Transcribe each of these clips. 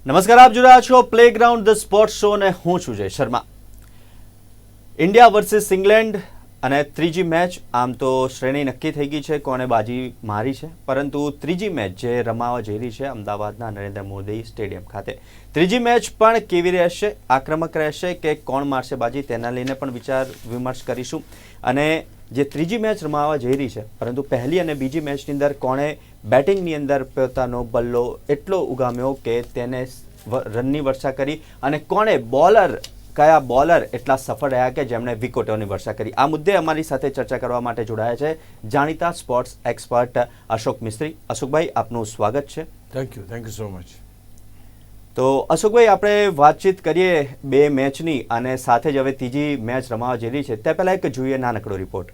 નમસ્કાર, આપ જોઈ રહ્યા છો પ્લેગ્રાઉન્ડ ધ સ્પોર્ટ્સ શો અને હું છું જય શર્મા. ઇન્ડિયા વર્સિસ ઇંગ્લેન્ડ અને ત્રીજી મેચ. આમ તો શ્રેણી નક્કી થઈ ગઈ છે કોને બાજી મારી છે, પરંતુ ત્રીજી મેચ જે રમાવા જઈ રહી છે અમદાવાદના નરેન્દ્ર મોદી સ્ટેડિયમ ખાતે, ત્રીજી મેચ પણ કેવી રહેશે, આક્રમક રહેશે કે કોણ મારશે બાજી, તેના લઈને પણ વિચાર વિમર્શ કરીશું. અને જે ત્રીજી મેચ રમાવા જઈ રહી છે, પરંતુ પહેલી અને બીજી મેચની અંદર કોણે બેટિંગની અંદર પોતાનો બલ્લો એટલો ઉગામ્યો કે તેને રનની વર્ષા કરી, અને કોણે કયા બોલર એટલા સફળ રહ્યા કે જેમણે વિકેટોની વર્ષા કરી. આ મુદ્દે અમારી સાથે ચર્ચા કરવા માટે જોડાયા છે જાણીતા સ્પોર્ટ્સ એક્સપર્ટ અશોક મિસ્ત્રી. અશોકભાઈ, આપનું સ્વાગત છે. Thank you so much. તો અશોકભાઈ, આપણે વાતચીત કરીએ બે મેચની, અને સાથે જ હવે ત્રીજી મેચ રમાવા જઈ રહી છે તે પહેલા એક જોઈએ નાનકડો રિપોર્ટ.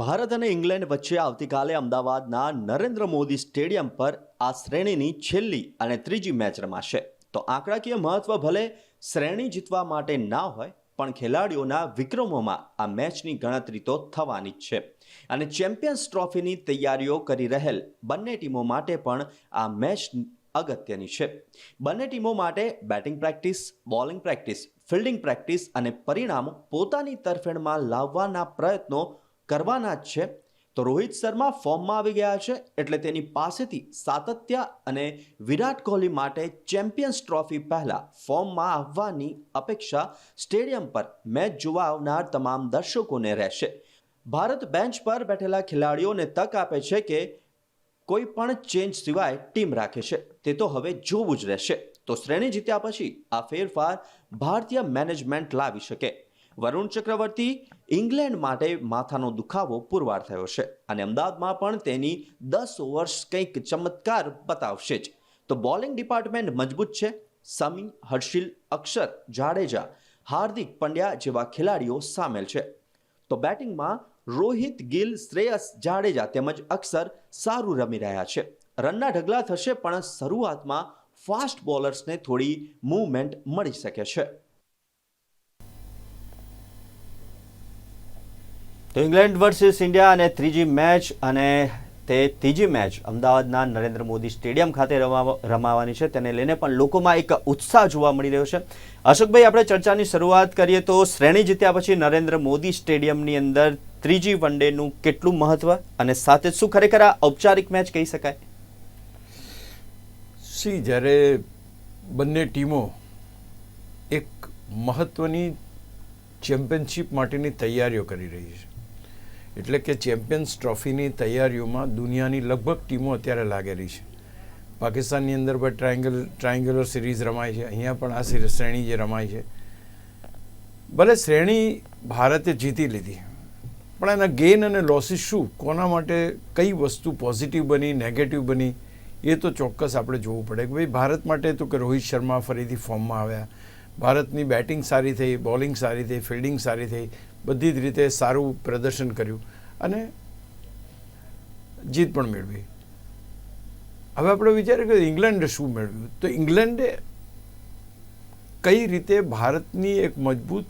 ભારત અને ઇંગ્લેન્ડ વચ્ચે આવતીકાલે અમદાવાદના નરેન્દ્ર મોદી સ્ટેડિયમ પર આ શ્રેણીની છેલ્લી અને ત્રીજી મેચ રમાશે. તો આંકડાકીય મહત્વ ભલે શ્રેણી જીતવા માટે ના હોય, પણ ખેલાડીઓના વિક્રમોમાં આ મેચની ગણતરી તો થવાની જ છે. અને ચેમ્પિયન્સ ટ્રોફીની તૈયારીઓ કરી રહેલ બંને ટીમો માટે પણ આ મેચ અગત્યની છે. બંને ટીમો માટે batting practice, bowling practice, fielding practice અને પરિણામો પોતાની તરફેણમાં લાવવાના પ્રયત્નો કરવાના જ છે. તો રોહિત શર્મા ફોર્મમાં આવી ગયા છે, એટલે તેની પાસેથી સાતત્ય અને વિરાટ કોહલી માટે ચેમ્પિયન્સ ટ્રોફી પહેલા ફોર્મમાં આવવાની અપેક્ષા સ્ટેડિયમ પર મેચ જોવા આવનાર તમામ દર્શકોને રહેશે. ભારત બેન્ચ પર બેઠેલા ખેલાડીઓને તક આપે છે કે કોઈ પણ ચેન્જ સિવાય ટીમ રાખે છે, તે તો હવે જોવું જ રહેશે. તો શ્રેણી જીત્યા પછી આ ફેરફાર ભારતીય મેનેજમેન્ટ લાવી શકે. વરુણ ચક્રવર્તી ઇંગ્લેન્ડ માટે માથાનો દુખાવો પુરવાર થયો છે, અને અમદાવાદમાં પણ તેની 10 ઓવર્સ કંઈક ચમત્કાર બતાવશે જ. તો બોલિંગ ડિપાર્ટમેન્ટ મજબૂત છે. સમી, હર્ષિલ, અક્ષર, જાડેજા, હાર્દિક પંડ્યા જેવા ખેલાડીઓ સામેલ છે. તો બેટિંગમાં રોહિત, ગિલ, શ્રેયસ, જાડેજા તેમજ અક્ષર સારું રમી રહ્યા છે. રનના ઢગલા થશે, પણ શરૂઆતમાં ફાસ્ટ બોલર્સને થોડી મૂવમેન્ટ મળી શકે છે. તો ઇંગ્લેન્ડ વર્સિસ ઇન્ડિયા અને ત્રીજી મેચ, અને તે ત્રીજી મેચ અમદાવાદના નરેન્દ્ર મોદી સ્ટેડિયમ ખાતે રમાવાની છે. તેને લઈને પણ લોકોમાં એક ઉત્સાહ જોવા મળી રહ્યો છે. અશોકભાઈ, આપણે ચર્ચાની શરૂઆત કરીએ તો શ્રેણી જીત્યા પછી નરેન્દ્ર મોદી સ્ટેડિયમની અંદર ત્રીજી વન ડેનું કેટલું મહત્વ, અને સાથે શું ખરેખર આ ઔપચારિક મેચ કહી શકાય? જ્યારે બંને ટીમો એક મહત્વની ચેમ્પિયનશિપ માટેની તૈયારીઓ કરી રહી છે, એટલે કે ચેમ્પિયન્સ ટ્રોફીની તૈયારીઓમાં દુનિયાની લગભગ ટીમો અત્યારે લાગેલી છે. પાકિસ્તાનની અંદર પણ ટ્રાયંગ્યુલર સિરીઝ રમાય છે, અહીંયા પણ આ શ્રેણી જે રમાય છે. ભલે શ્રેણી ભારતે જીતી લીધી, પણ એના ગેઇન અને લોસીસ શું, કોના માટે કઈ વસ્તુ પોઝિટિવ બની, નેગેટિવ બની, એ તો ચોક્કસ આપણે જોવું પડે. કે ભાઈ ભારત માટે તો કે રોહિત શર્મા ફરીથી ફોર્મમાં આવ્યા, ભારતની બેટિંગ સારી થઈ, બોલિંગ સારી થઈ, ફિલ્ડિંગ સારી થઈ, બધી જ રીતે સારું પ્રદર્શન કર્યું અને જીત પણ મેળવી. હવે આપણે વિચારીએ કે ઇંગ્લેન્ડે શું મેળવ્યું. તો ઇંગ્લેન્ડે કઈ રીતે ભારતની એક મજબૂત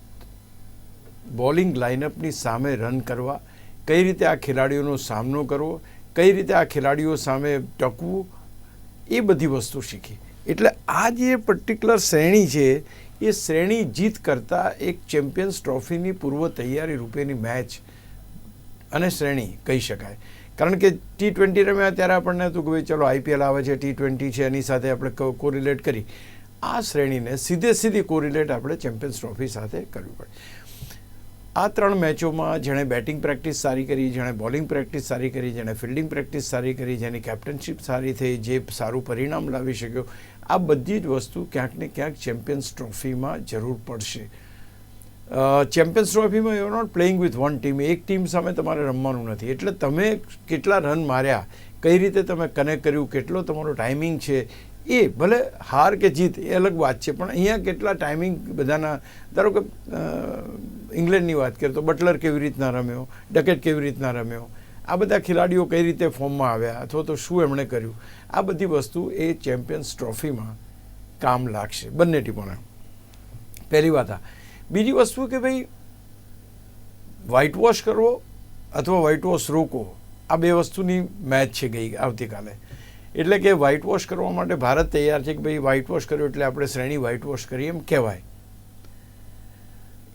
બોલિંગ લાઇનઅપની સામે રન કરવા, કઈ રીતે આ ખેલાડીઓનો સામનો કરવો, કઈ રીતે આ ખેલાડીઓ સામે ટકવું, એ બધી વસ્તુ શીખી. એટલે આ જે પર્ટિક્યુલર શ્રેણી છે, એ શ્રેણી જીત કરતાં એક ચેમ્પિયન્સ ટ્રોફીની પૂર્વ તૈયારી રૂપેની મેચ અને શ્રેણી કહી શકાય. કારણ કે T20 રમ્યા ત્યારે આપણને હતું કે ભાઈ ચલો IPL આવે છે, T20 છે, એની સાથે આપણે કોરિલેટ કરી. આ શ્રેણીને સીધી કોરિલેટ આપણે ચેમ્પિયન્સ ટ્રોફી સાથે કરવી પડે. આ ત્રણ મેચોમાં જેણે બેટિંગ પ્રેક્ટિસ સારી કરી, જેણે બોલિંગ પ્રેક્ટિસ સારી કરી, જેણે ફિલ્ડિંગ પ્રેક્ટિસ સારી કરી, જેની કેપ્ટનશિપ સારી થઈ, જે સારું પરિણામ લાવી શક્યો, આ બધી જ વસ્તુ ક્યાંક ને ક્યાંક ચેમ્પિયન્સ ટ્રોફીમાં જરૂર પડશે. ચેમ્પિયન્સ ટ્રોફીમાં you are not playing with one team. એક ટીમ સામે તમારે રમવાનું નથી. એટલે તમે કેટલા રન માર્યા, કઈ રીતે તમે કનેક્ટ કર્યું, કેટલો તમારો ટાઈમિંગ છે, એ ભલે હાર કે જીત એ અલગ વાત છે, પણ અહીંયા કેટલા ટાઈમિંગ બધાના. ધારો કે ઇંગ્લેન્ડની વાત કરીએ તો બટલર કેવી રીતના રમ્યો, ડકેટ કેવી રીતના રમ્યો, આ બધા ખેલાડીઓ કઈ રીતે ફોર્મમાં આવ્યા, અથવા તો શું એમણે કર્યું, આ બધી વસ્તુ એ ચેમ્પિયન્સ ટ્રોફીમાં કામ લાગશે બંને ટીમોને. પહેલી વાત આ. બીજી વસ્તુ કે ભાઈ વ્હાઇટ વોશ કરવો અથવા વ્હાઇટ વોશ રોકો, આ બે વસ્તુની મેચ છે આવતીકાલે. એટલે કે વ્હાઇટ વોશ કરવા માટે ભારત તૈયાર છે કે ભાઈ વ્હાઇટ વોશ કર્યો એટલે આપણે શ્રેણી વ્હાઇટ વોશ કરીએ એમ કહેવાય.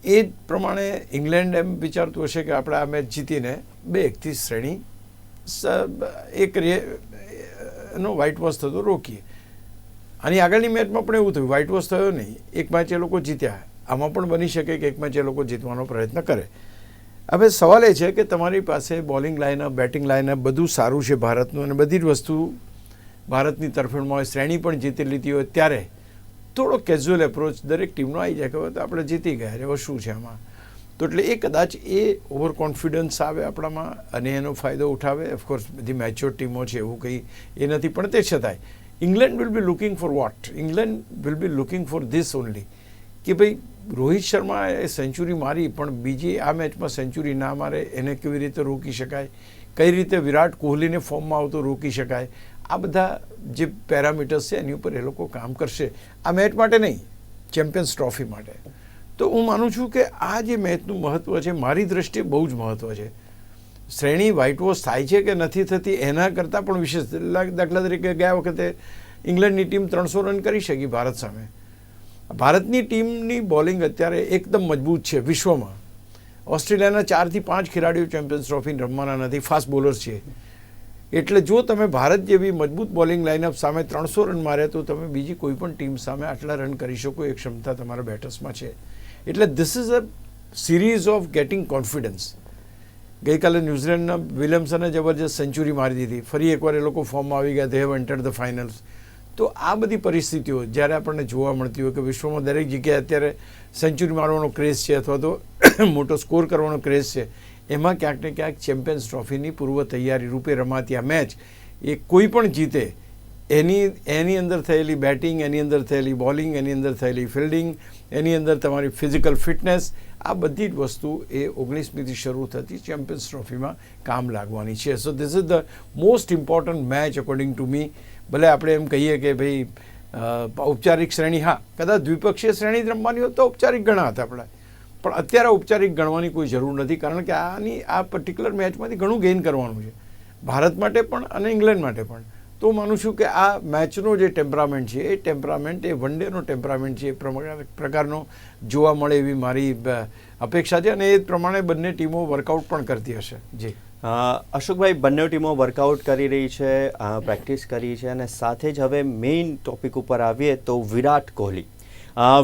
એ જ પ્રમાણે ઇંગ્લેન્ડ એમ વિચારતું હશે કે આપણે આ મેચ જીતીને 2-1 શ્રેણી નો વ્હાઇટ વોશ થતો રોકીએ. આની આગળની મેચમાં પણ એવું થયું, વ્હાઇટ વોશ થયો નહીં, એક મેચ એ લોકો જીત્યા. આમાં પણ બની શકે કે એક મેચ એ લોકો જીતવાનો પ્રયત્ન કરે. હવે સવાલ એ છે કે તમારી પાસે બોલિંગ લાઇનઅપ, બેટિંગ લાઇનઅપ બધું સારું છે ભારતનું, અને બધી જ વસ્તુ ભારતની તરફેણમાં હોય, શ્રેણી પણ જીતી લીધી હોય, ત્યારે થોડો કેઝ્યુઅલ એપ્રોચ દરેક ટીમનો આવી જાય કે હવે તો આપણે જીતી ગયા, હવે શું છે આમાં. તો એટલે એ કદાચ એ ઓવર કોન્ફિડન્સ આવે આપણામાં અને એનો ફાયદો ઉઠાવે. ઓફકોર્સ બધી મેચ્યોર ટીમો છે એવું કંઈ એ નથી, પણ તે છતાંય England will be looking for what? England will be looking for this only કે ભાઈ રોહિત શર્માએ સેન્ચુરી મારી, પણ બીજી આ મેચમાં સેન્ચુરી ના મારે, એને કેવી રીતે રોકી શકાય, કઈ રીતે વિરાટ કોહલીને ફોર્મમાં આવતો રોકી શકાય. આ બધા જે પેરામીટર્સ છે એની ઉપર એ લોકો કામ કરશે. આ મેચ માટે નહીં, ચેમ્પિયન્સ ટ્રોફી માટે. તો હું માનું છું કે આ જે મેચનું મહત્ત્વ છે મારી દૃષ્ટિએ બહુ જ મહત્ત્વ છે. શ્રેણી વ્હાઇટ વોશ થાય છે કે નથી થતી એના કરતાં પણ વિશેષ. દાખલા તરીકે ગયા વખતે ઇંગ્લેન્ડની ટીમ 300 રન કરી શકી ભારત સામે. ભારતની ટીમની બોલિંગ અત્યારે એકદમ મજબૂત છે વિશ્વમાં. ઓસ્ટ્રેલિયાના 4 થી 5 ખેલાડીઓ ચેમ્પિયન્સ ટ્રોફી રમવાના નથી, ફાસ્ટ બોલર્સ છે. એટલે જો તમે ભારત જેવી મજબૂત બોલિંગ લાઇનઅપ સામે 300 રન માર્યા તો તમે બીજી કોઈ પણ ટીમ સામે આટલા રન કરી શકો એ ક્ષમતા તમારા બેટર્સમાં છે. એટલે this is a series of gating confidence. ગઈકાલે ન્યૂઝીલેન્ડના વિલિયમસને જબરજસ્ત સેન્ચુરી મારી દીધી, ફરી એકવાર એ લોકો ફોર્મમાં આવી ગયા, they have entered the finals. તો આ બધી પરિસ્થિતિઓ જ્યારે આપણને જોવા મળતી હોય કે વિશ્વમાં દરેક જગ્યાએ અત્યારે સેન્ચુરી મારવાનો ક્રેઝ છે અથવા તો મોટો સ્કોર કરવાનો ક્રેઝ છે, એમાં ક્યાંક ને ક્યાંક ચેમ્પિયન્સ ટ્રોફીની પૂર્વ તૈયારી રૂપે રમાતી આ મેચ એ કોઈ પણ જીતે એની અંદર થયેલી બેટિંગ, એની અંદર થયેલી બોલિંગ, એની અંદર થયેલી ફિલ્ડિંગ, એની અંદર તમારી ફિઝિકલ ફિટનેસ, આ બધી જ વસ્તુ એ 19મીથી શરૂ થતી ચેમ્પિયન્સ ટ્રોફીમાં કામ લાગવાની છે. So this is the most important match according to me. ભલે આપણે એમ કહીએ કે ભાઈ ઔપચારિક શ્રેણી, હા કદાચ દ્વિપક્ષીય શ્રેણી જ રમવાની હોત તો ઔપચારિક ગણા હતા આપણે, પણ અત્યારે ઔપચારિક ગણવાની કોઈ જરૂર નથી, કારણ કે આ પર્ટિક્યુલર મેચમાંથી ઘણું ગેઇન કરવાનું છે ભારત માટે પણ અને ઇંગ્લેન્ડ માટે પણ. તો માનું છું કે આ મેચનો જે ટેમ્પરામેન્ટ છે એ ટેમ્પરામેન્ટ એ વન ડેનો ટેમ્પરામેન્ટ છે એ પ્રકારનો જોવા મળે એવી મારી અપેક્ષા છે, અને એ પ્રમાણે બંને ટીમો વર્કઆઉટ પણ કરતી હશે. જી અશોકભાઈ, બંને ટીમો વર્કઆઉટ કરી રહી છે, પ્રેક્ટિસ કરી છે, અને સાથે જ હવે મેઇન ટોપિક ઉપર આવીએ તો વિરાટ કોહલી.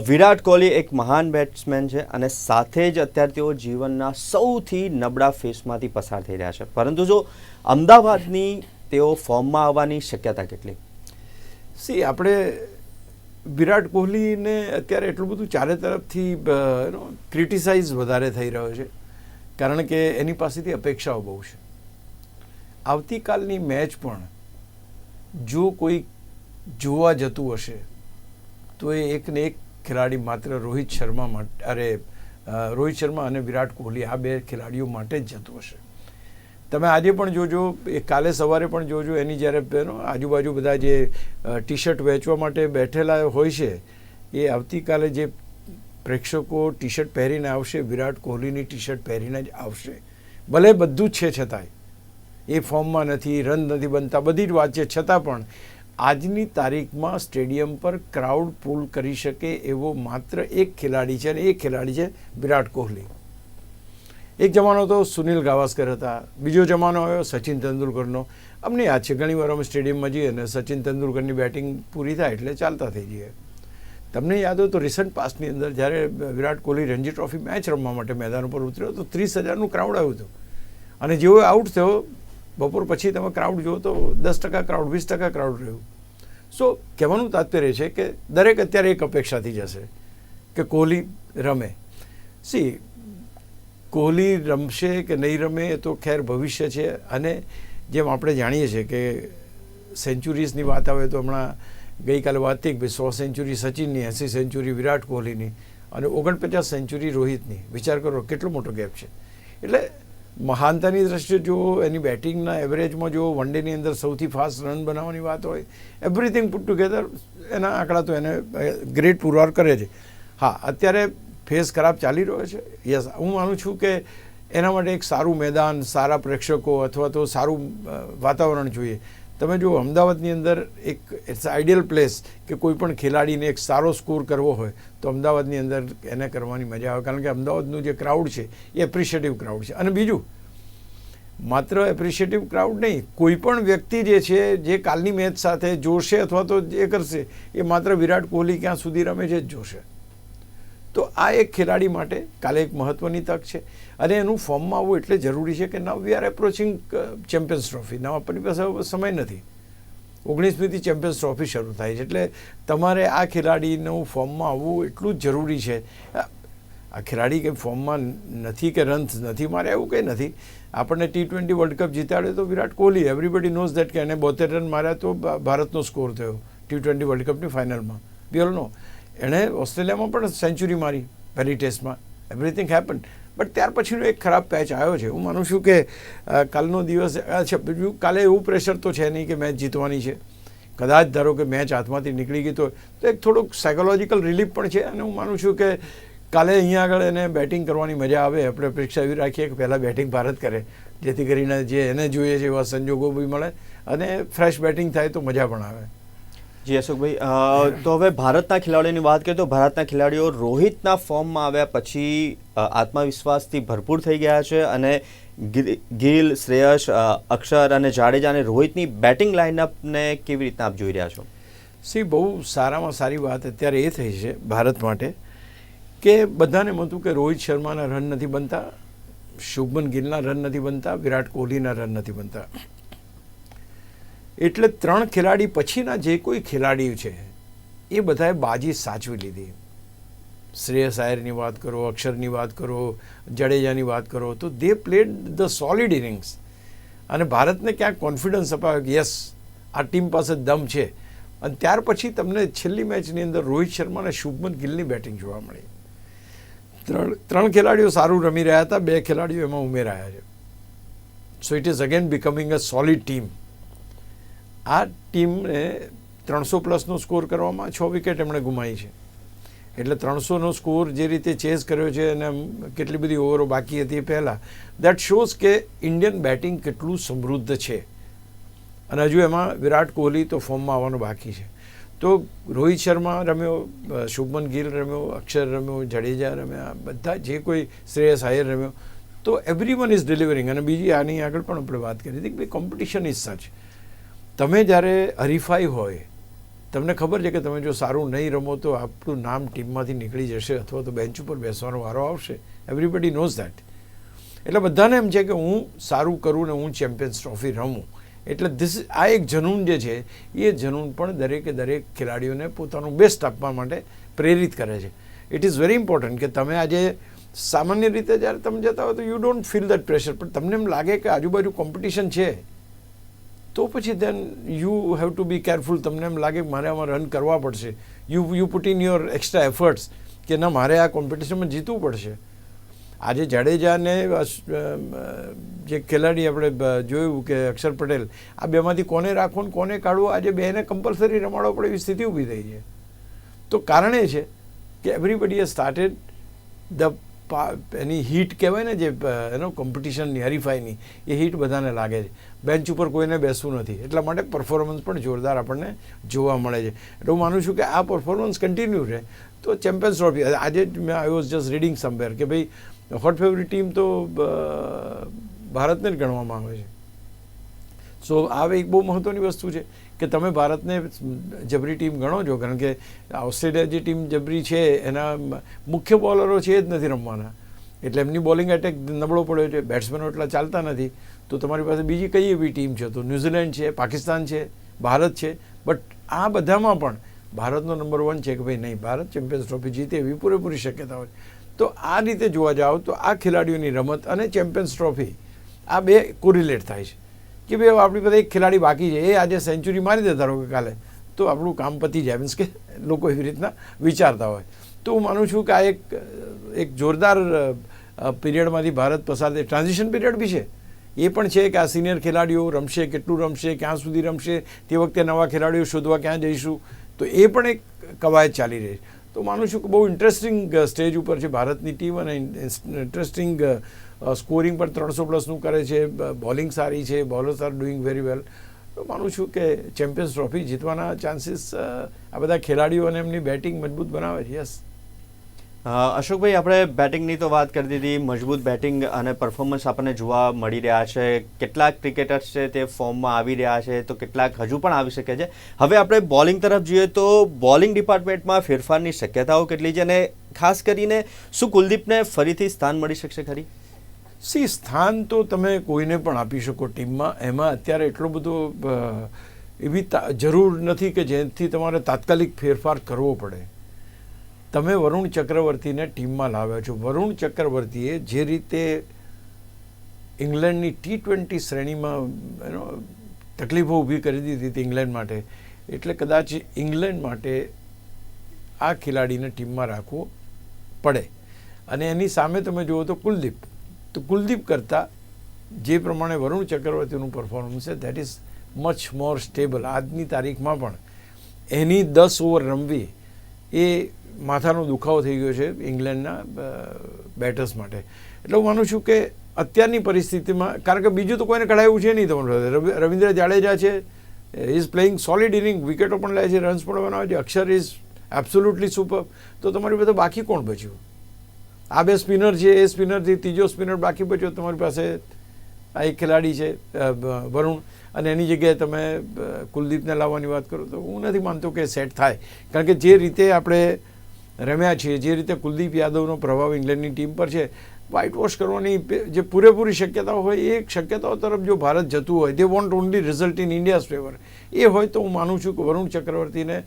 વિરાટ કોહલી એક મહાન બેટ્સમેન છે અને સાથે જ અત્યારે તેઓ જીવનના સૌથી નબળા ફેસમાંથી પસાર થઈ રહ્યા છે, પરંતુ જો અમદાવાદની તેઓ ફોર્મમાં આવવાની શક્યતા કેટલી? આપણે વિરાટ કોહલીને અત્યારે એટલું બધું ચારે તરફથી ક્રિટિસાઇઝ વધારે થઈ રહ્યો છે, કારણ કે એની પાસેથી અપેક્ષાઓ બહુ છે. આવતીકાલની મેચ પણ જો કોઈ જોવા જતું હશે તો એ એકને એક ખેલાડી માત્ર રોહિત શર્મા અને વિરાટ કોહલી, આ બે ખેલાડીઓ માટે જ જતું હશે. તમે આજે પણ જોજો, એ કાલે સવારે પણ જોજો, એની જ્યારે આજુબાજુ બધા જે ટી શર્ટ વેચવા માટે બેઠેલા હોય છે એ આવતીકાલે જે પ્રેક્ષકો ટી શર્ટ પહેરીને આવશે, વિરાટ કોહલીની ટી શર્ટ પહેરીને જ આવશે. ભલે બધું જ છે છતાંય એ ફોર્મમાં નથી, રન નથી બનતા, બધી જ વાત છે, છતાં પણ આજની તારીખમાં સ્ટેડિયમ પર ક્રાઉડ પુલ કરી શકે એવો માત્ર એક ખેલાડી છે, અને એ ખેલાડી છે વિરાટ કોહલી. એક જમાનો તો સુનિલ ગાવસ્કર હતા, બીજો જમાનો આવ્યો સચિન તેંડુલકરનો. અમને યાદ છે ઘણી વાર અમે સ્ટેડિયમમાં જઈએ અને સચિન તેંડુલકરની બેટિંગ પૂરી થાય એટલે ચાલતા થઈ જઈએ. તમને યાદ હોય તો રિસન્ટ પાસ્ટની અંદર જ્યારે વિરાટ કોહલી રણજી ટ્રોફી મેચ રમવા માટે મેદાન ઉપર ઉતર્યો તો 30,000નું ક્રાઉડ આવ્યું હતું, અને જેવો આઉટ થયો બપોર પછી તમે ક્રાઉડ જુઓ તો 10% ક્રાઉડ, 20% ક્રાઉડ રહ્યું. સો કહેવાનું તાત્પર્ય છે કે દરેક અત્યારે એક અપેક્ષાથી જશે કે કોહલી રમે. કોહલી રમશે કે નહીં રમે એ તો ખેર ભવિષ્ય છે, અને જેમ આપણે જાણીએ છીએ કે સેન્ચુરીઝની વાત આવે તો હમણાં ગઈકાલે વાત થઈ કે 100 સેન્ચુરી સચિનની, 80 સેન્ચુરી વિરાટ કોહલીની અને 49 સેન્ચુરી રોહિતની. વિચાર કરો કેટલો મોટો ગેપ છે. એટલે મહાનતાની દ્રષ્ટિએ જો એની બેટિંગના એવરેજમાં જો વન ડેની અંદર સૌથી ફાસ્ટ રન બનાવવાની વાત હોય, એવરીથિંગ પુટ ટુગેધર એના આંકડા તો એને ગ્રેટ પુરવાર કરે છે. હા, અત્યારે ફેઝ ખરાબ ચાલી રહ્યો છે. યસ, હું માનું છું કે એના માટે એક સારું મેદાન, સારા પ્રેક્ષકો અથવા તો સારું વાતાવરણ જોઈએ. તમે જો અમદાવાદની અંદર એક ઇટ્સ આઈડિયલ પ્લેસ કે કોઈ પણ ખેલાડીને એક સારો સ્કોર કરવો હોય તો અમદાવાદની અંદર એને કરવાની મજા આવે, કારણ કે અમદાવાદનું જે ક્રાઉડ છે એ એપ્રિશિએટિવ ક્રાઉડ છે. અને બીજું, માત્ર એપ્રિશિએટિવ ક્રાઉડ નહીં, કોઈ પણ વ્યક્તિ જે છે જે કાલની મેચ સાથે જોશે અથવા તો જે કરશે એ માત્ર વિરાટ કોહલી ક્યાં સુધી રમે છે જ જોશે. તો આ એક ખેલાડી માટે કાલે એક મહત્ત્વની તક છે અને એનું ફોર્મમાં આવવું એટલે જરૂરી છે કે now we are approaching champions trophy. Now આપણી પાસે સમય નથી, 19મીથી ચેમ્પિયન્સ ટ્રોફી શરૂ થાય છે, એટલે તમારે આ ખેલાડીનું ફોર્મમાં આવવું એટલું જ જરૂરી છે. આ ખેલાડી કંઈ ફોર્મમાં નથી કે રન નથી મારે એવું કંઈ નથી. આપણને T20 વર્લ્ડ કપ જીતાડ્યો તો Virat Kohli, everybody knows that કે એને 72 રન માર્યા તો ભારતનો સ્કોર થયો T20 વર્લ્ડ કપની ફાઇનલમાં. વી ઓલ નો એણે ઓસ્ટ્રેલિયામાં પણ સેન્ચુરી મારી પહેલી ટેસ્ટમાં. Everything happen. બટ ત્યાર પછીનો એક ખરાબ પેચ આવ્યો છે. હું માનું છું કે કાલનો દિવસ છે, બીજું કાલે એવું પ્રેશર તો છે નહીં કે મેચ જીતવાની છે. કદાચ ધારો કે મેચ હાથમાંથી નીકળી ગઈ તો એક થોડુંક સાયકોલોજીકલ રિલીફ પણ છે. અને હું માનું છું કે કાલે અહીંયા આગળ એને બેટિંગ કરવાની મજા આવે. આપણે અપેક્ષા એવી રાખીએ કે પહેલાં બેટિંગ ભારત કરે, જેથી કરીને જે એને જોઈએ છે એવા સંજોગો બી મળે અને ફ્રેશ બેટિંગ થાય તો મજા પણ આવે. જી અશોકભાઈ, તો હવે ભારતના ખેલાડીઓની વાત કરીએ તો ભારતના ખેલાડીઓ રોહિતના ફોર્મમાં આવ્યા પછી આત્મવિશ્વાસથી ભરપૂર થઈ ગયા છે અને ગિલ, શ્રેયસ, અક્ષર અને જાડેજા અને રોહિતની બેટિંગ લાઇનઅપને કેવી રીતના આપ જોઈ રહ્યા છો? બહુ સારામાં સારી વાત અત્યારે એ થઈ છે ભારત માટે કે બધાને એમ હતું કે રોહિત શર્માના રન નથી બનતા, શુભમન ગિલના રન નથી બનતા, વિરાટ કોહલીના રન નથી બનતા. એટલે 3 ખેલાડી પછીના જે કોઈ ખેલાડી છે એ બધાએ બાજી સાચવી લીધી. શ્રેયસ આયરની વાત કરો, અક્ષરની વાત કરો, જાડેજાની વાત કરો, તો દે પ્લેડ ધ સોલિડ ઇનિંગ્સ અને ભારતને ક્યાંક કોન્ફિડન્સ અપાવ્યો કે યસ આ ટીમ પાસે દમ છે. અને ત્યાર પછી તમને છેલ્લી મેચની અંદર રોહિત શર્મા અને શુભમન ગિલની બેટિંગ જોવા મળી. ત્રણ ખેલાડીઓ સારું રમી રહ્યા હતા, 2 ખેલાડીઓ એમાં ઉમેરાયા છે. So it is again becoming a solid team. આ ટીમને 300+ સ્કોર કરવામાં 6 વિકેટ એમણે ગુમાવી છે. એટલે 300નો સ્કોર જે રીતે ચેઝ કર્યો છે અને કેટલી બધી ઓવરો બાકી હતી પહેલાં, દેટ શોઝ કે ઇન્ડિયન બેટિંગ કેટલું સમૃદ્ધ છે. અને હજુ એમાં વિરાટ કોહલી તો ફોર્મમાં આવવાનો બાકી છે. તો રોહિત શર્મા રમ્યો, શુભમન ગિલ રમ્યો, અક્ષર રમ્યો, જાડેજા રમ્યા, બધા જે કોઈ શ્રેયસ આયર રમ્યો. તો એવરીવન ઇઝ ડિલિવરિંગ. અને બીજી આની આગળ પણ આપણે વાત કરી હતી કે ભાઈ કોમ્પિટિશન ઇઝ સચ. તમે જ્યારે હરીફાઈ હોય, તમને ખબર છે કે તમે જો સારું નહીં રમો તો આપણું નામ ટીમમાંથી નીકળી જશે અથવા તો બેન્ચ ઉપર બેસવાનો વારો આવશે. Everybody knows that. એટલે બધાને એમ છે કે હું સારું કરું ને હું ચેમ્પિયન્સ ટ્રોફી રમું. એટલે આ એક જનૂન જે છે એ જનૂન પણ દરેક ખેલાડીઓને પોતાનું બેસ્ટ આપવા માટે પ્રેરિત કરે છે. ઇટ ઇઝ વેરી ઇમ્પોર્ટન્ટ કે તમે આજે સામાન્ય રીતે જ્યારે તમે જતા હો તો you don't feel that pressure, પણ તમને એમ લાગે કે આજુબાજુ કોમ્પિટિશન છે તો પછી then you have to be careful. તમને એમ લાગે કે મારે આમાં રન કરવા પડશે, you put in your extra efforts કે ના મારે આ કોમ્પિટિશનમાં જીતવું પડશે. આજે જાડેજાને જે ખેલાડી આપણે જોયું કે અક્ષર પટેલ, આ બેમાંથી કોને રાખવું ને કોને કાઢવું, આજે બેને કમ્પલસરી રમાડવો પડે એવી સ્થિતિ ઊભી થઈ છે. તો કારણ એ છે કે everybody A started the any heat કહેવાય ને, જે એનો કોમ્પિટિશનની હરીફાઈની એ હીટ બધાને લાગે છે. બેન્ચ ઉપર કોઈને બેસવું નથી, એટલા માટે પરફોર્મન્સ પણ જોરદાર આપણને જોવા મળે છે. એટલે હું માનું છું કે આ પરફોર્મન્સ કન્ટિન્યુ રહે તો ચેમ્પિયન્સ ટ્રોફી. આજે I was just reading somewhere કે ભાઈ હોટ ફેવરિટ ટીમ તો ભારતને જ ગણવામાં આવે છે. સો આ એક બહુ મહત્ત્વની વસ્તુ છે કે તમે ભારતને જબરી ટીમ ગણો છો, કારણ કે ઓસ્ટ્રેલિયા જે ટીમ જબરી છે એના મુખ્ય બોલરો છે એ જ નથી રમવાના, એટલે એમની બોલિંગ એટેક નબળો પડ્યો છે, બેટ્સમેનો એટલા ચાલતા નથી. તો તમારી પાસે બીજી કઈ એવી ટીમ છે? તો ન્યૂઝીલેન્ડ છે, પાકિસ્તાન છે, ભારત છે. બટ આ બધામાં પણ ભારતનો નંબર 1 છે કે ભાઈ નહીં, ભારત ચેમ્પિયન્સ ટ્રોફી જીતે એવી પૂરેપૂરી શક્યતા હોય. તો આ રીતે જોવા જાઓ તો આ ખેલાડીઓની રમત અને ચેમ્પિયન્સ ટ્રોફી આ બે કોરિલેટ થાય છે કે ભાઈ આપણી પાસે એક ખેલાડી બાકી છે, એ આજે સેન્ચુરી મારી દે ધારો કે કાલે, તો આપણું કામ પતી જાય. મીન્સ કે લોકો એવી રીતના વિચારતા હોય. તો હું માનું છું કે આ એક જોરદાર પીરિયડમાંથી ભારત પસાર થાય. ટ્રાન્ઝિશન પીરિયડ બી છે, એ પણ છે કે આ સિનિયર ખેલાડીઓ રમશે, કેટલું રમશે, ક્યાં સુધી રમશે, તે વખતે નવા ખેલાડીઓ શોધવા ક્યાં જઈશું, તો એ પણ એક કવાયત ચાલી રહી છે. તો માનું છું કે બહુ ઇન્ટરેસ્ટિંગ સ્ટેજ ઉપર છે ભારતની ટીમ અને ઇન્ટરેસ્ટિંગ સ્કોરિંગ પણ 300+નું કરે છે, બોલિંગ સારી છે, bowlers are doing very well. તો માનું છું કે ચેમ્પિયન્સ ટ્રોફી જીતવાના ચાન્સીસ આ બધા ખેલાડીઓ અને એમની બેટિંગ મજબૂત બનાવે છે. યસ. અશોકભાઈ, આપણે બેટિંગની તો વાત કરી દીધી. મજબૂત બેટિંગ અને પરફોર્મન્સ આપણને જોવા મળી રહ્યા છે. કેટલાક ક્રિકેટર્સ છે તે ફોર્મમાં આવી રહ્યા છે, તો કેટલાક હજુ પણ આવી શકે છે. હવે આપણે બોલિંગ તરફ જોઈએ તો બોલિંગ ડિપાર્ટમેન્ટમાં ફેરફારની શક્યતાઓ કેટલી છે, અને ખાસ કરીને શું કુલદીપને ફરીથી સ્થાન મળી શકશે ખરી? સ્થાન તો તમે કોઈને પણ આપી શકો ટીમમાં. એમાં અત્યારે એટલો બધો એવી જરૂર નથી કે જેથી તમારે તાત્કાલિક ફેરફાર કરવો પડે. તમે વરુણ ચક્રવર્તીને ટીમમાં લાવ્યા છો. વરુણ ચક્રવર્તીએ જે રીતે ઇંગ્લેન્ડની T20 શ્રેણીમાં તકલીફો ઊભી કરી દીધી હતી ઇંગ્લેન્ડ માટે, એટલે કદાચ ઇંગ્લેન્ડ માટે આ ખેલાડીને ટીમમાં રાખવો પડે. અને એની સામે તમે જુઓ તો કુલદીપ કરતાં જે પ્રમાણે વરુણ ચક્રવર્તીનું પરફોર્મન્સ છે that is much more stable. આજની તારીખમાં પણ એની 10 ઓવર રમવી એ માથાનો દુખાવો થઈ ગયો છે ઇંગ્લેન્ડના બેટર્સ માટે. એટલે હું માનું છું કે અત્યારની પરિસ્થિતિમાં, કારણ કે બીજું તો કોઈને કઢાયું છે નહીં. તમારે રવિન્દ્ર જાડેજા છે, ઇઝ પ્લેઇંગ સોલિડ ઇનિંગ, વિકેટો પણ લે છે, રન્સ પણ બનાવે છે. અક્ષર ઇઝ એબ્સોલ્યુટલી સુપર. તો તમારી પાસે બાકી કોણ બચ્યું? આ બે સ્પિનર છે, એ સ્પિનરથી ત્રીજો સ્પિનર બાકી બચ્યો તમારી પાસે આ એક ખેલાડી છે વરુણ, અને એની જગ્યાએ તમે કુલદીપને લાવવાની વાત કરો તો હું નથી માનતો કે સેટ થાય. કારણ કે જે રીતે આપણે રમ્યા છીએ, જે રીતે કુલદીપ યાદવનો પ્રભાવ ઇંગ્લેન્ડની ટીમ પર છે, વ્હાઇટ વોશ કરવાની જે પૂરેપૂરી શક્યતાઓ હોય એ શક્યતાઓ તરફ જો ભારત જતું હોય, they want only result in India's favour, એ હોય તો હું માનું છું કે વરુણ ચક્રવર્તીને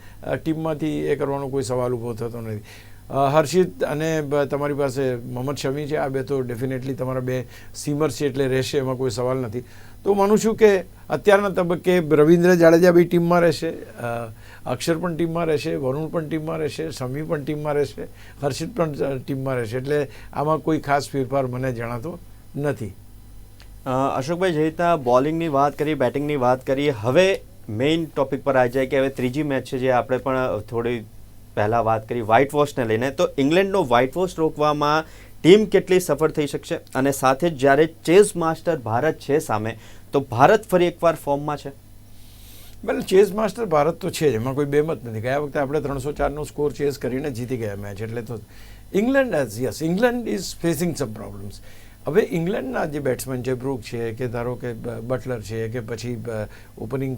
ટીમમાંથી એ કરવાનો કોઈ સવાલ ઊભો થતો નથી. હર્ષિત અને તમારી પાસે મોહમ્મદ શમી છે, આ બે તો ડેફિનેટલી તમારા બે સીમર્સ છે એટલે રહેશે, એમાં કોઈ સવાલ નથી. તો માનું છું કે અત્યારના તબક્કે રવિન્દ્ર જાડેજા બી ટીમમાં રહેશે, અક્ષર પણ ટીમમાં રહેશે, વરુણ પણ ટીમમાં રહેશે, શમી પણ ટીમમાં રહેશે, હર્ષિત પણ ટીમમાં રહેશે. એટલે આમાં કોઈ ખાસ ફેરફાર મને જણાતો નથી. અશોકભાઈ, જે રીતના બોલિંગની વાત કરી, બેટિંગની વાત કરી, હવે મેઇન ટોપિક પર આવી જાય કે હવે ત્રીજી મેચ છે જે આપણે પણ થોડી પહેલાં વાત કરી વ્હાઇટ વોશને લઈને. તો ઇંગ્લેન્ડનો વ્હાઇટ વોશ રોકવામાં ટીમ કેટલી સફળ થઈ શકશે, અને સાથે જ જ્યારે ચેઝ માસ્ટર ભારત છે સામે, તો ભારત ફરી એકવાર ફોર્મમાં છે? વેલ, ચેઝ માસ્ટર ભારત તો છે જ, એમાં કોઈ બેમત નથી. ગયા વખતે આપણે 304નો સ્કોર ચેઝ કરીને જીતી ગયા મેચ. એટલે તો England is facing some problems. હવે ઇંગ્લેન્ડના જે બેટ્સમેન છે, બ્રુક છે, કે ધારો કે બટલર છે, કે પછી ઓપનિંગ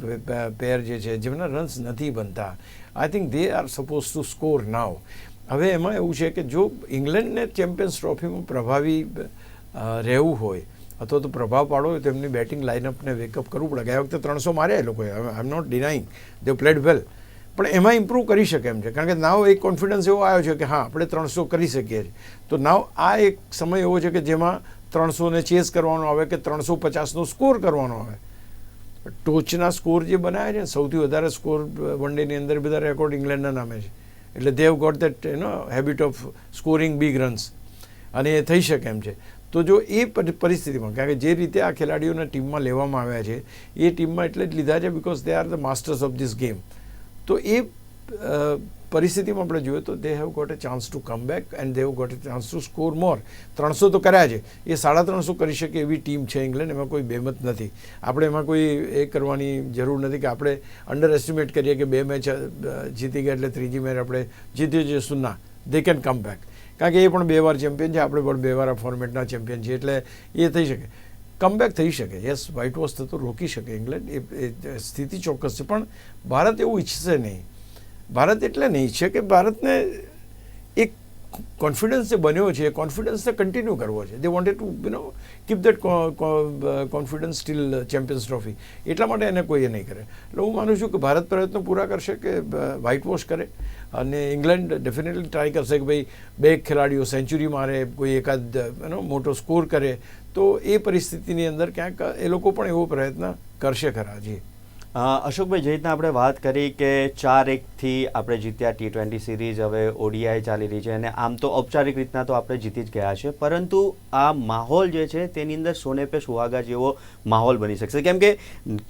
પેર જે છે, જેમના રન્સ નથી બનતા, I think they are suppose to score now. હવે એમાં એવું છે કે જો ઇંગ્લેન્ડને ચેમ્પિયન્સ ટ્રોફીમાં પ્રભાવી રહેવું હોય અથવા તો પ્રભાવ પાડવો હોય તો એમની બેટિંગ લાઇનઅપને વેકઅપ કરવું પડે. ગયા વખતે 300 માર્યા એ લોકોએ, આઈ એમ નોટ ડિનાઇંગ, દે પ્લેડ વેલ, પણ એમાં ઇમ્પ્રૂવ કરી શકે એમ છે. કારણ કે નાવ એક કોન્ફિડન્સ એવો આવ્યો છે કે હા, આપણે 300 કરી શકીએ છીએ. તો નાવ આ એક સમય એવો છે કે જેમાં 300ને ચેસ કરવાનો આવે કે 350નો સ્કોર કરવાનો આવે. ટોચના સ્કોર જે બનાવ્યા છે, સૌથી વધારે સ્કોર વન ડેની અંદર બધા રેકોર્ડ ઇંગ્લેન્ડના નામે છે. એટલે they have got that habit of scoring big runs, અને એ થઈ શકે એમ છે. તો જો એ પરિસ્થિતિમાં, કારણ કે જે રીતે આ ખેલાડીઓને ટીમમાં લેવામાં આવ્યા છે, એ ટીમમાં એટલે જ લીધા છે because they are the masters of this game. તો એ પરિસ્થિતિમાં આપણે જોઈએ તો they have got a chance to come back and they have got a chance to score more. 300 તો કર્યા છે, એ 350 કરી શકે એવી ટીમ છે ઇંગ્લેન્ડ, એમાં કોઈ બેમત નથી. આપણે એમાં કોઈ એ કરવાની જરૂર નથી કે આપણે અંડર એસ્ટિમેટ કરીએ કે 2 મેચ જીતી ગયા એટલે ત્રીજી મેચ આપણે જીતી જઈશું. ના, દે કેન કમ બેક. કારણ કે એ પણ 2 વાર ચેમ્પિયન છે, આપણે પણ 2 વાર આ ફોર્મેટના ચેમ્પિયન છીએ, એટલે એ થઈ શકે, કમબેક થઈ શકે. યસ, વ્હાઇટ વોશ થતો રોકી શકે ઇંગ્લેન્ડ, એ સ્થિતિ ચોક્કસ છે. પણ ભારત એવું ઈચ્છશે નહીં. ભારત એટલે નહીં ઈચ્છે કે ભારતને એક કોન્ફિડન્સ જે બન્યો છે, એ કોન્ફિડન્સને કન્ટિન્યુ કરવો છે. દે wanted to keep that confidence steel champions trophy. એટલા માટે એને કોઈ એ નહીં કરે. એટલે હું માનું છું કે ભારત પ્રયત્નો પૂરા કરશે કે વ્હાઇટ વોશ કરે, અને ઇંગ્લેન્ડ ડેફિનેટલી ટ્રાય કરશે કે ભાઈ 2 ખેલાડીઓ સેન્ચુરી મારે, કોઈ એકાદ મોટો સ્કોર કરે. તો એ પરિસ્થિતિની અંદર ક્યાંક એ લોકો પણ એવો પ્રયત્ન કરશે ખરા. જી અશોકભાઈ, જે રીતના આપણે વાત કરી કે 4-1થી આપણે જીત્યા T20 સિરીઝ, હવે ODI ચાલી રહી છે, અને આમ તો ઔપચારિક રીતના તો આપણે જીતી જ ગયા છે, પરંતુ આ માહોલ જે છે તેની અંદર સોને પે સુહાગા જેવો માહોલ બની શકશે. કેમ કે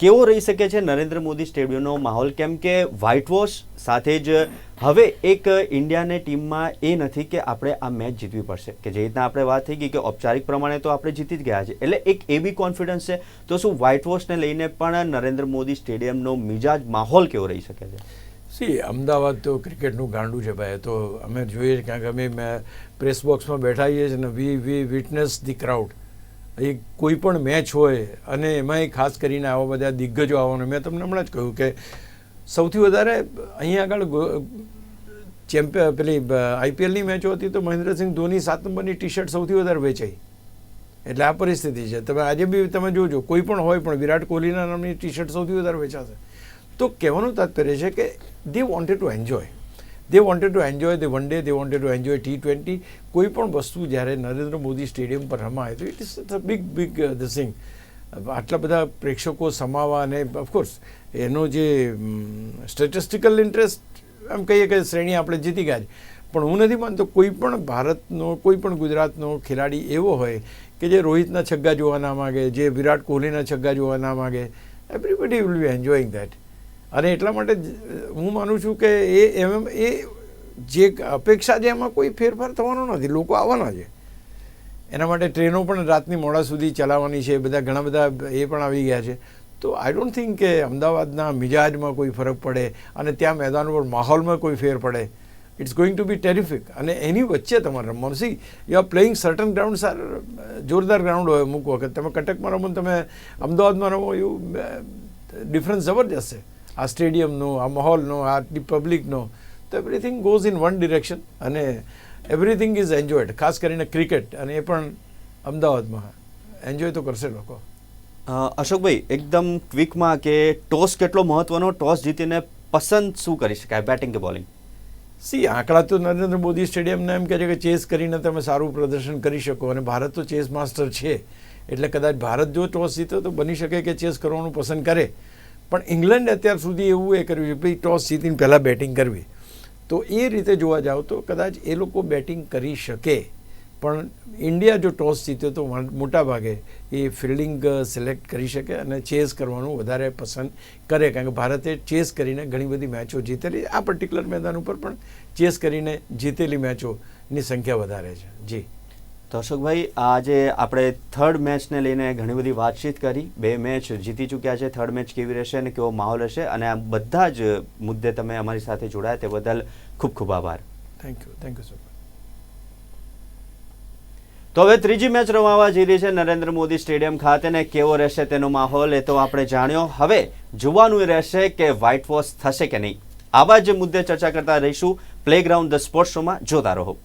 કેવો રહી શકે છે નરેન્દ્ર મોદી સ્ટેડિયમનો માહોલ? કેમ કે વ્હાઇટ વોશ સાથે જ હવે એક ઇન્ડિયાની ટીમમાં એ નથી કે આપણે આ મેચ જીતવી પડશે, કે જે રીતના આપણે વાત થઈ ગઈ કે ઔપચારિક પ્રમાણે તો આપણે જીતી જ ગયા છે, એટલે એક એવી કોન્ફિડન્સ છે. તો શું વ્હાઇટ વોશને લઈને પણ નરેન્દ્ર મોદી સ્ટેડિયમનો મિજાજ માહોલ કેવો રહી શકે છે? સી અમદાવાદ તો ક્રિકેટનું ગાંડું છે ભાઈ. તો અમે જોઈએ કારણ કે અમે પ્રેસ બોક્સમાં બેઠા છીએ ને વી વિટનેસ ધી ક્રાઉડ. એ કોઈ પણ મેચ હોય અને એમાંય ખાસ કરીને આવા બધા દિગ્ગજો આવવાનું. મેં તમને હમણાં જ કહ્યું કે સૌથી વધારે અહીંયા આગળ પેલી આઈપીએલની મેચો હતી તો મહેન્દ્રસિંહ ધોની 7 નંબરની ટી શર્ટ સૌથી વધારે વેચાઈ. એટલે આ પરિસ્થિતિ છે. તમે આજે બી તમે જોજો કોઈ પણ હોય પણ વિરાટ કોહલીના નામની ટી શર્ટ સૌથી વધારે વેચાશે. તો કહેવાનું તાત્પર્ય છે કે દે wanted to enjoy. They wanted to enjoy the one day, they wanted to enjoy T20. કોઈ પણ વસ્તુ જ્યારે નરેન્દ્ર મોદી સ્ટેડિયમ પર રમાય તો ઇટ ઇઝ બિગ થિંગ. આટલા બધા પ્રેક્ષકો સમાવા અને ઓફકોર્સ એનો જે સ્ટેટિસ્ટિકલ ઇન્ટરેસ્ટ એમ કહીએ કે શ્રેણી આપણે જીતી ગયા છે. પણ હું નથી માનતો કોઈ પણ ભારતનો કોઈ પણ ગુજરાતનો ખેલાડી એવો હોય કે જે રોહિતના છગ્ગા જોવા ના માગે, જે વિરાટ કોહલીના છગ્ગા જોવા ના માગે. Everybody will be enjoying that. અને એટલા માટે હું માનું છું કે એ જે અપેક્ષા છે એમાં કોઈ ફેરફાર થવાનો નથી. લોકો આવવાના છે. એના માટે ટ્રેનો પણ રાતની મોડા સુધી ચલાવવાની છે. બધા ઘણા બધા એ પણ આવી ગયા છે. તો આઈ ડોન્ટ થિંક કે અમદાવાદના મિજાજમાં કોઈ ફરક પડે અને ત્યાં મેદાન પર માહોલમાં કોઈ ફેર પડે. It's going to be terrific. અને એની વચ્ચે તમારે રમવાનું. See you are playing certain grounds are જોરદાર ગ્રાઉન્ડ હોય અમુક વખત. તમે કટકમાં રમો, તમે અમદાવાદમાં રમો, એવું ડિફરન્સ જબરજસ્ત છે. આ સ્ટેડિયમનો, આ માહોલનો, આ પબ્લિકનો. તો everything goes in one direction અને એવરીથિંગ ઇઝ એન્જોયડ. ખાસ કરીને ક્રિકેટ, અને એ પણ અમદાવાદમાં એન્જોય તો કરશે લોકો. અશોકભાઈ, એકદમ ક્વિકમાં કે ટોસ કેટલો મહત્વનો, ટોસ જીતીને પસંદ શું કરી શકાય, બેટિંગ કે બોલિંગ? સી આંકડા તો નરેન્દ્ર મોદી સ્ટેડિયમને એમ કહે છે કે ચેસ કરીને તમે સારું પ્રદર્શન કરી શકો. અને ભારત તો ચેસ માસ્ટર છે. એટલે કદાચ ભારત જો ટોસ જીતો તો બની શકે કે ચેસ કરવાનું પસંદ કરે. પણ ઇંગ્લેન્ડ અત્યાર સુધી એવું એ કર્યું છે ભાઈ ટોસ જીતીને પહેલાં બેટિંગ કરવી. તો એ રીતે જોવા જાઓ તો કદાચ એ લોકો બેટિંગ કરી શકે. પણ ઇન્ડિયા જો ટોસ જીત્યો તો મોટા ભાગે એ ફિલ્ડિંગ સિલેક્ટ કરી શકે અને ચેસ કરવાનું વધારે પસંદ કરે. કારણ કે ભારતે ચેસ કરીને ઘણી બધી મેચો જીતેલી. આ પર્ટિક્યુલર મેદાન ઉપર પણ ચેસ કરીને જીતેલી મેચોની સંખ્યા વધારે છે. જી તો અશોકભાઈ, આજે આપણે થર્ડ મેચને લઈને ઘણી બધી વાતચીત કરી. 2 મેચ જીતી ચૂક્યા છે. થર્ડ મેચ કેવી રહેશે અને કેવો માહોલ રહેશે, અને આ બધા જ મુદ્દે તમે અમારી સાથે જોડાયા તે બદલ ખૂબ ખૂબ આભાર. Thank you so much. તો હવે ત્રીજી મેચ રમાવા જઈ રહી છે નરેન્દ્ર મોદી સ્ટેડિયમ ખાતે, ને કેવો રહેશે તેનો માહોલ એ તો આપણે જાણ્યો. હવે જોવાનું રહેશે કે વ્હાઇટ વોશ થશે કે નહીં. આવા જ મુદ્દે ચર્ચા કરતા રહીશું પ્લેગ્રાઉન્ડ ધ સ્પોર્ટ્સ શોમાં. જોતા રહો.